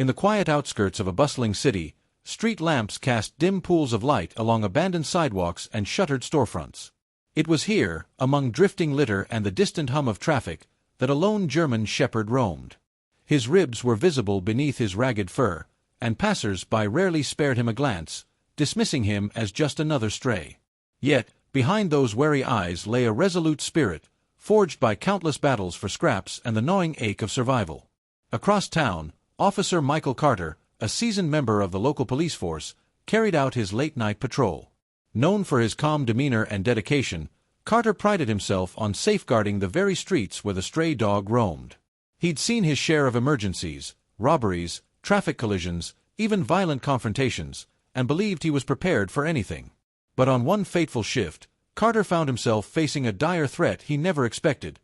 In the quiet outskirts of a bustling city, street lamps cast dim pools of light along abandoned sidewalks and shuttered storefronts. It was here, among drifting litter and the distant hum of traffic, that a lone German shepherd roamed. His ribs were visible beneath his ragged fur, and passers-by rarely spared him a glance, dismissing him as just another stray. Yet, behind those wary eyes lay a resolute spirit, forged by countless battles for scraps and the gnawing ache of survival. Across town, Officer Michael Carter, a seasoned member of the local police force, carried out his late-night patrol. Known for his calm demeanor and dedication, Carter prided himself on safeguarding the very streets where the stray dog roamed. He'd seen his share of emergencies, robberies, traffic collisions, even violent confrontations, and believed he was prepared for anything. But on one fateful shift, Carter found himself facing a dire threat he never expected,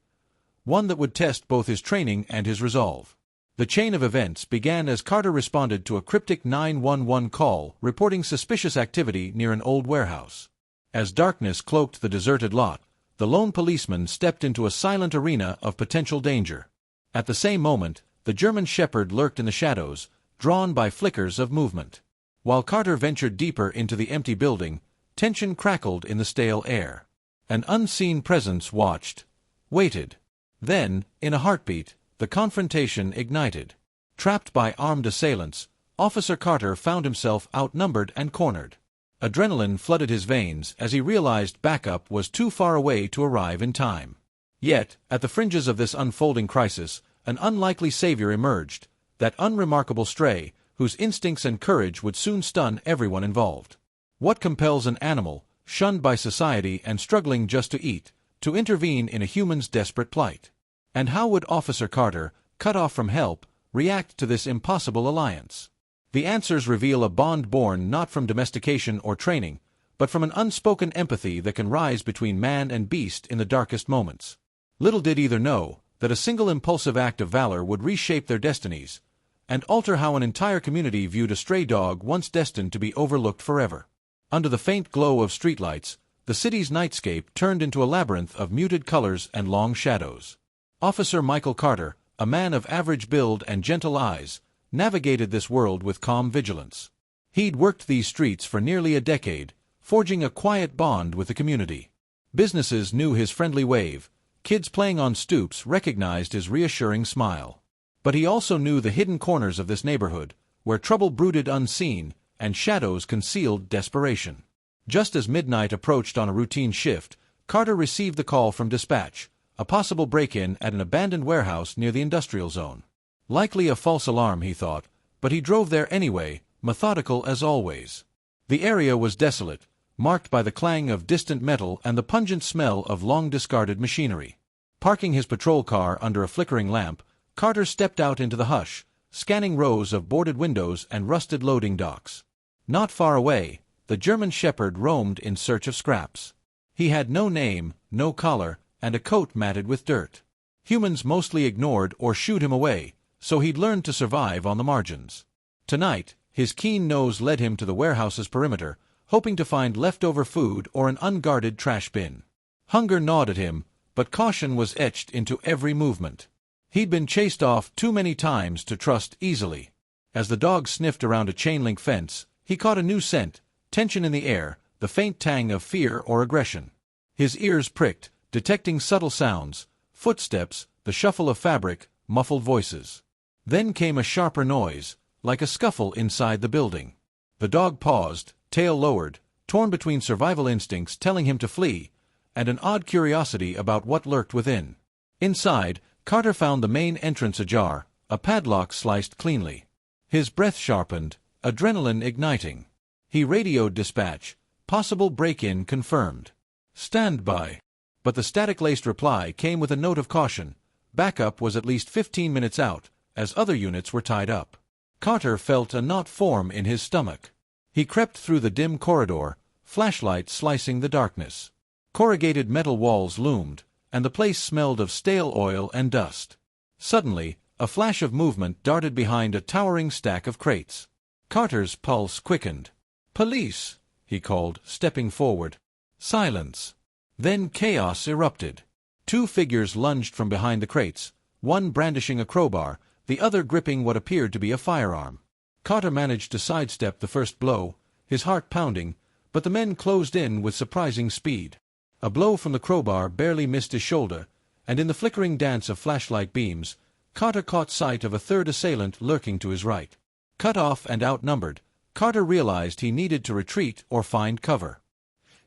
one that would test both his training and his resolve. The chain of events began as Carter responded to a cryptic 911 call reporting suspicious activity near an old warehouse. As darkness cloaked the deserted lot, the lone policeman stepped into a silent arena of potential danger. At the same moment, the German shepherd lurked in the shadows, drawn by flickers of movement. While Carter ventured deeper into the empty building, tension crackled in the stale air. An unseen presence watched, waited. Then, in a heartbeat, the confrontation ignited. Trapped by armed assailants, Officer Carter found himself outnumbered and cornered. Adrenaline flooded his veins as he realized backup was too far away to arrive in time. Yet, at the fringes of this unfolding crisis, an unlikely savior emerged, that unremarkable stray, whose instincts and courage would soon stun everyone involved. What compels an animal, shunned by society and struggling just to eat, to intervene in a human's desperate plight? And how would Officer Carter, cut off from help, react to this impossible alliance? The answers reveal a bond born not from domestication or training, but from an unspoken empathy that can rise between man and beast in the darkest moments. Little did either know that a single impulsive act of valor would reshape their destinies, and alter how an entire community viewed a stray dog once destined to be overlooked forever. Under the faint glow of streetlights, the city's nightscape turned into a labyrinth of muted colors and long shadows. Officer Michael Carter, a man of average build and gentle eyes, navigated this world with calm vigilance. He'd worked these streets for nearly a decade, forging a quiet bond with the community. Businesses knew his friendly wave, kids playing on stoops recognized his reassuring smile. But he also knew the hidden corners of this neighborhood, where trouble brooded unseen and shadows concealed desperation. Just as midnight approached on a routine shift, Carter received the call from dispatch, a possible break-in at an abandoned warehouse near the industrial zone. Likely a false alarm, he thought, but he drove there anyway, methodical as always. The area was desolate, marked by the clang of distant metal and the pungent smell of long-discarded machinery. Parking his patrol car under a flickering lamp, Carter stepped out into the hush, scanning rows of boarded windows and rusted loading docks. Not far away, the German shepherd roamed in search of scraps. He had no name, no collar, and a coat matted with dirt. Humans mostly ignored or shooed him away, so he'd learned to survive on the margins. Tonight, his keen nose led him to the warehouse's perimeter, hoping to find leftover food or an unguarded trash bin. Hunger gnawed at him, but caution was etched into every movement. He'd been chased off too many times to trust easily. As the dog sniffed around a chain-link fence, he caught a new scent, tension in the air, the faint tang of fear or aggression. His ears pricked, detecting subtle sounds, footsteps, the shuffle of fabric, muffled voices. Then came a sharper noise, like a scuffle inside the building. The dog paused, tail lowered, torn between survival instincts telling him to flee, and an odd curiosity about what lurked within. Inside, Carter found the main entrance ajar, a padlock sliced cleanly. His breath sharpened, adrenaline igniting. He radioed dispatch, possible break-in confirmed. Stand by. But the static-laced reply came with a note of caution. Backup was at least 15 minutes out, as other units were tied up. Carter felt a knot form in his stomach. He crept through the dim corridor, flashlight slicing the darkness. Corrugated metal walls loomed, and the place smelled of stale oil and dust. Suddenly, a flash of movement darted behind a towering stack of crates. Carter's pulse quickened. "Police!" he called, stepping forward. Silence. Then chaos erupted. Two figures lunged from behind the crates, one brandishing a crowbar, the other gripping what appeared to be a firearm. Carter managed to sidestep the first blow, his heart pounding, but the men closed in with surprising speed. A blow from the crowbar barely missed his shoulder, and in the flickering dance of flashlight beams, Carter caught sight of a third assailant lurking to his right. Cut off and outnumbered, Carter realized he needed to retreat or find cover.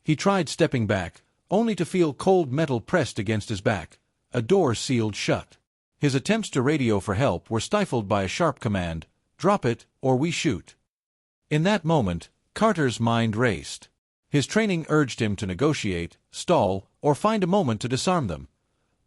He tried stepping back, only to feel cold metal pressed against his back, a door sealed shut. His attempts to radio for help were stifled by a sharp command, "Drop it, or we shoot." In that moment, Carter's mind raced. His training urged him to negotiate, stall, or find a moment to disarm them,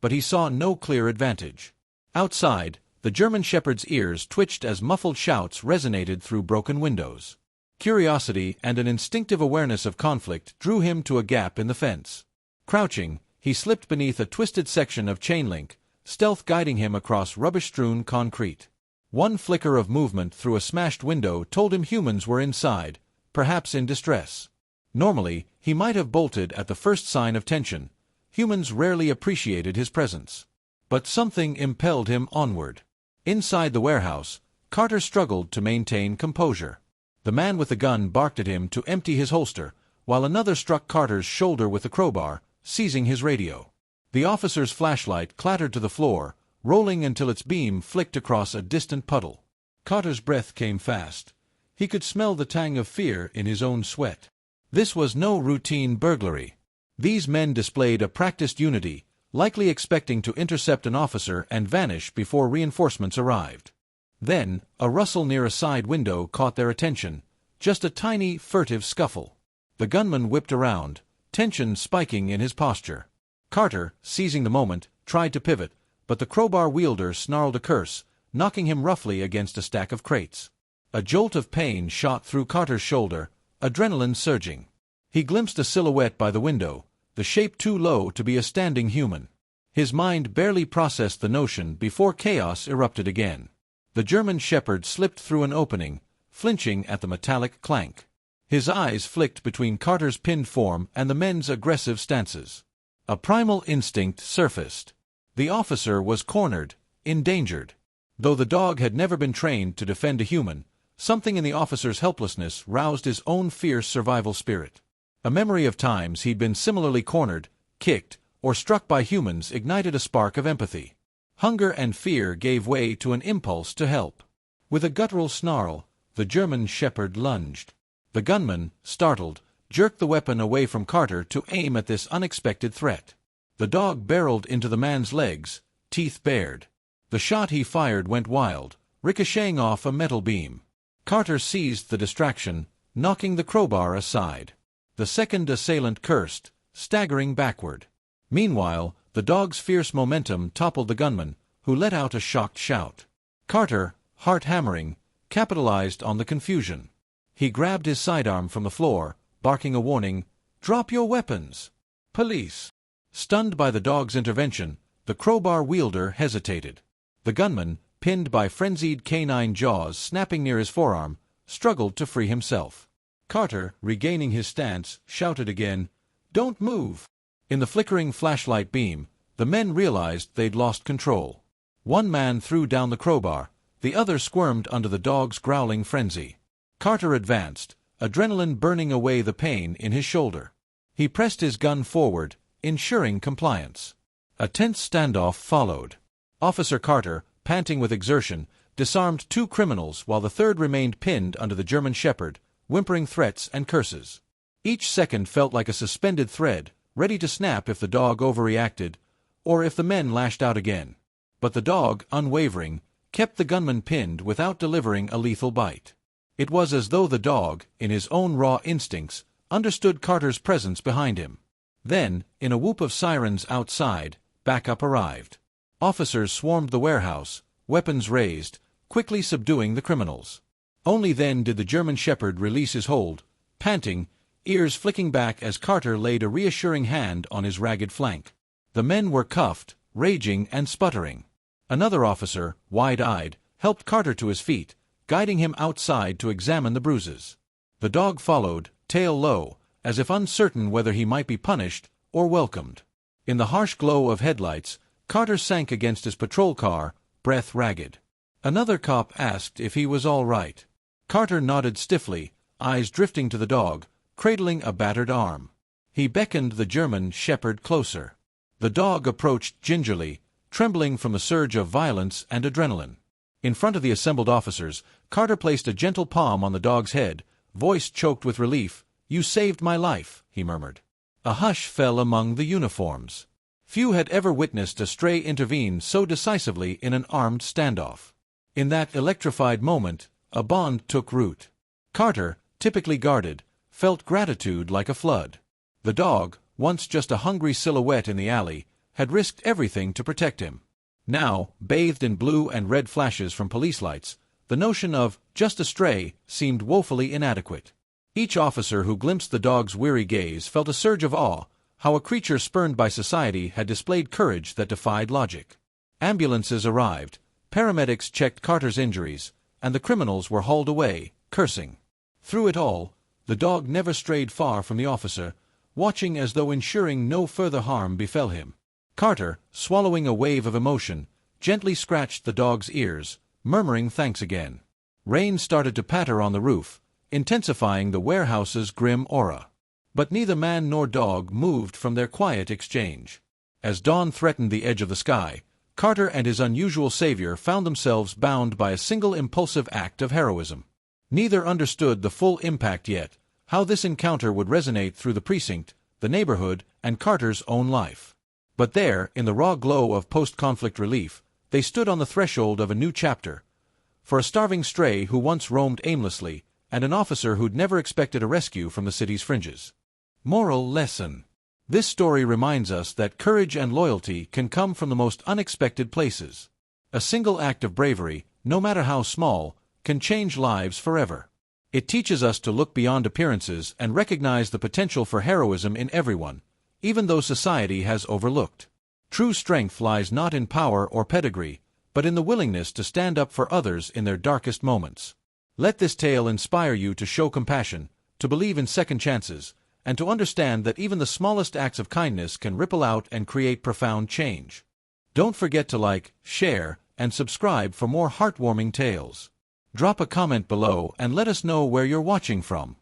but he saw no clear advantage. Outside, the German Shepherd's ears twitched as muffled shouts resonated through broken windows. Curiosity and an instinctive awareness of conflict drew him to a gap in the fence. Crouching, he slipped beneath a twisted section of chain link, stealth guiding him across rubbish-strewn concrete. One flicker of movement through a smashed window told him humans were inside, perhaps in distress. Normally, he might have bolted at the first sign of tension. Humans rarely appreciated his presence. But something impelled him onward. Inside the warehouse, Carter struggled to maintain composure. The man with the gun barked at him to empty his holster, while another struck Carter's shoulder with the crowbar, seizing his radio. The officer's flashlight clattered to the floor, rolling until its beam flicked across a distant puddle. Carter's breath came fast. He could smell the tang of fear in his own sweat. This was no routine burglary. These men displayed a practiced unity, likely expecting to intercept an officer and vanish before reinforcements arrived. Then, a rustle near a side window caught their attention, just a tiny, furtive scuffle. The gunman whipped around, tension spiking in his posture. Carter, seizing the moment, tried to pivot, but the crowbar wielder snarled a curse, knocking him roughly against a stack of crates. A jolt of pain shot through Carter's shoulder, adrenaline surging. He glimpsed a silhouette by the window, the shape too low to be a standing human. His mind barely processed the notion before chaos erupted again. The German Shepherd slipped through an opening, flinching at the metallic clank. His eyes flicked between Carter's pinned form and the men's aggressive stances. A primal instinct surfaced. The officer was cornered, endangered. Though the dog had never been trained to defend a human, something in the officer's helplessness roused his own fierce survival spirit. A memory of times he'd been similarly cornered, kicked, or struck by humans ignited a spark of empathy. Hunger and fear gave way to an impulse to help. With a guttural snarl, the German Shepherd lunged. The gunman, startled, jerked the weapon away from Carter to aim at this unexpected threat. The dog barreled into the man's legs, teeth bared. The shot he fired went wild, ricocheting off a metal beam. Carter seized the distraction, knocking the crowbar aside. The second assailant cursed, staggering backward. Meanwhile, the dog's fierce momentum toppled the gunman, who let out a shocked shout. Carter, heart hammering, capitalized on the confusion. He grabbed his sidearm from the floor, barking a warning, "Drop your weapons! Police!" Stunned by the dog's intervention, the crowbar wielder hesitated. The gunman, pinned by frenzied canine jaws snapping near his forearm, struggled to free himself. Carter, regaining his stance, shouted again, "Don't move!" In the flickering flashlight beam, the men realized they'd lost control. One man threw down the crowbar, the other squirmed under the dog's growling frenzy. Carter advanced, adrenaline burning away the pain in his shoulder. He pressed his gun forward, ensuring compliance. A tense standoff followed. Officer Carter, panting with exertion, disarmed 2 criminals while the third remained pinned under the German Shepherd, whimpering threats and curses. Each second felt like a suspended thread, ready to snap if the dog overreacted, or if the men lashed out again. But the dog, unwavering, kept the gunman pinned without delivering a lethal bite. It was as though the dog, in his own raw instincts, understood Carter's presence behind him. Then, in a whoop of sirens outside, backup arrived. Officers swarmed the warehouse, weapons raised, quickly subduing the criminals. Only then did the German Shepherd release his hold, panting, ears flicking back as Carter laid a reassuring hand on his ragged flank. The men were cuffed, raging and sputtering. Another officer, wide-eyed, helped Carter to his feet, guiding him outside to examine the bruises. The dog followed, tail low, as if uncertain whether he might be punished or welcomed. In the harsh glow of headlights, Carter sank against his patrol car, breath ragged. Another cop asked if he was all right. Carter nodded stiffly, eyes drifting to the dog, cradling a battered arm. He beckoned the German Shepherd closer. The dog approached gingerly, trembling from a surge of violence and adrenaline. In front of the assembled officers, Carter placed a gentle palm on the dog's head, voice choked with relief. "You saved my life," he murmured. A hush fell among the uniforms. Few had ever witnessed a stray intervene so decisively in an armed standoff. In that electrified moment, a bond took root. Carter, typically guarded, felt gratitude like a flood. The dog, once just a hungry silhouette in the alley, had risked everything to protect him. Now, bathed in blue and red flashes from police lights, the notion of "just a stray" seemed woefully inadequate. Each officer who glimpsed the dog's weary gaze felt a surge of awe, how a creature spurned by society had displayed courage that defied logic. Ambulances arrived, paramedics checked Carter's injuries, and the criminals were hauled away, cursing. Through it all, the dog never strayed far from the officer, watching as though ensuring no further harm befell him. Carter, swallowing a wave of emotion, gently scratched the dog's ears, murmuring thanks again. Rain started to patter on the roof, intensifying the warehouse's grim aura. But neither man nor dog moved from their quiet exchange. As dawn threatened the edge of the sky, Carter and his unusual savior found themselves bound by a single impulsive act of heroism. Neither understood the full impact yet, how this encounter would resonate through the precinct, the neighborhood, and Carter's own life. But there, in the raw glow of post-conflict relief, they stood on the threshold of a new chapter. For a starving stray who once roamed aimlessly, and an officer who'd never expected a rescue from the city's fringes. Moral lesson. This story reminds us that courage and loyalty can come from the most unexpected places. A single act of bravery, no matter how small, can change lives forever. It teaches us to look beyond appearances and recognize the potential for heroism in everyone, even though society has overlooked. True strength lies not in power or pedigree, but in the willingness to stand up for others in their darkest moments. Let this tale inspire you to show compassion, to believe in second chances, and to understand that even the smallest acts of kindness can ripple out and create profound change. Don't forget to like, share, and subscribe for more heartwarming tales. Drop a comment below and let us know where you're watching from.